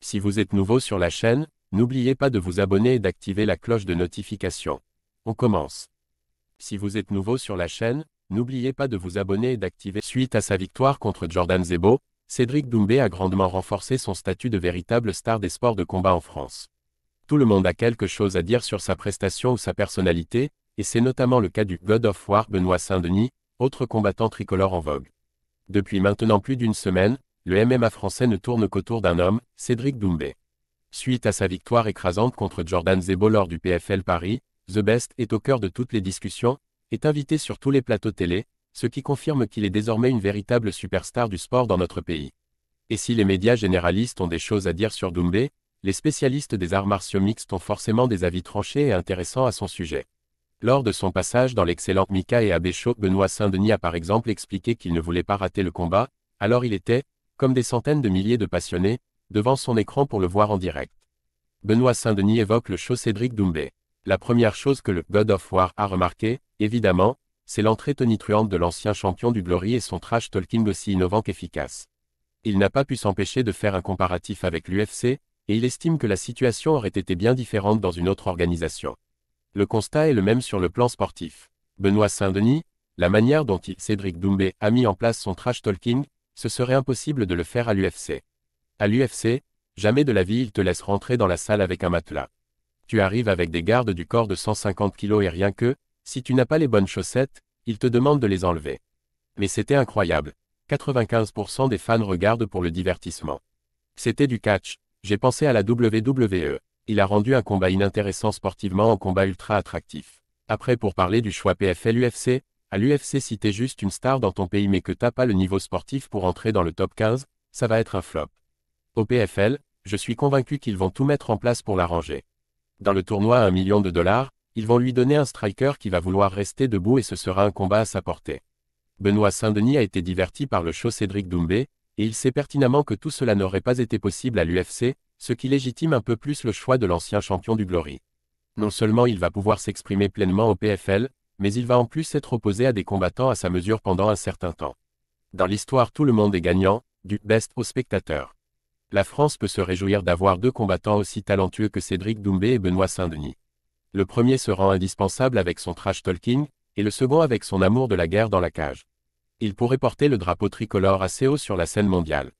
Si vous êtes nouveau sur la chaîne, n'oubliez pas de vous abonner et d'activer la cloche de notification. On commence. Si vous êtes nouveau sur la chaîne, n'oubliez pas de vous abonner et d'activer. Suite à sa victoire contre Jordan Zebo, Cédric Doumbé a grandement renforcé son statut de véritable star des sports de combat en France. Tout le monde a quelque chose à dire sur sa prestation ou sa personnalité, et c'est notamment le cas du God of War Benoît Saint-Denis, autre combattant tricolore en vogue. Depuis maintenant plus d'une semaine, le MMA français ne tourne qu'autour d'un homme, Cédric Doumbé. Suite à sa victoire écrasante contre Jordan Zebo lors du PFL Paris, The Best est au cœur de toutes les discussions, est invité sur tous les plateaux télé, ce qui confirme qu'il est désormais une véritable superstar du sport dans notre pays. Et si les médias généralistes ont des choses à dire sur Doumbé, les spécialistes des arts martiaux mixtes ont forcément des avis tranchés et intéressants à son sujet. Lors de son passage dans l'excellent Mika et Abbé Show, Benoît Saint-Denis a par exemple expliqué qu'il ne voulait pas rater le combat, alors il était, comme des centaines de milliers de passionnés, devant son écran pour le voir en direct. Benoît Saint-Denis évoque le show Cédric Doumbé. La première chose que le God of War a remarqué, évidemment, c'est l'entrée tonitruante de l'ancien champion du Glory et son trash talking aussi innovant qu'efficace. Il n'a pas pu s'empêcher de faire un comparatif avec l'UFC, et il estime que la situation aurait été bien différente dans une autre organisation. Le constat est le même sur le plan sportif. Benoît Saint-Denis, la manière dont Cédric Doumbé a mis en place son trash talking, ce serait impossible de le faire à l'UFC. À l'UFC, jamais de la vie il te laisse rentrer dans la salle avec un matelas. Tu arrives avec des gardes du corps de 150 kg et rien que, si tu n'as pas les bonnes chaussettes, il te demande de les enlever. Mais c'était incroyable. 95% des fans regardent pour le divertissement. C'était du catch. J'ai pensé à la WWE. Il a rendu un combat inintéressant sportivement en combat ultra attractif. Après pour parler du choix PFL-UFC, à l'UFC si t'es juste une star dans ton pays mais que t'as pas le niveau sportif pour entrer dans le top 15, ça va être un flop. Au PFL, je suis convaincu qu'ils vont tout mettre en place pour l'arranger. Dans le tournoi à $1 million, ils vont lui donner un striker qui va vouloir rester debout et ce sera un combat à sa portée. Benoît Saint-Denis a été diverti par le show Cédric Doumbé, et il sait pertinemment que tout cela n'aurait pas été possible à l'UFC, ce qui légitime un peu plus le choix de l'ancien champion du Glory. Non seulement il va pouvoir s'exprimer pleinement au PFL, mais il va en plus être opposé à des combattants à sa mesure pendant un certain temps. Dans l'histoire tout le monde est gagnant, du best au spectateur. La France peut se réjouir d'avoir deux combattants aussi talentueux que Cédric Doumbé et Benoît Saint-Denis. Le premier se rend indispensable avec son trash talking, et le second avec son amour de la guerre dans la cage. Il pourrait porter le drapeau tricolore assez haut sur la scène mondiale.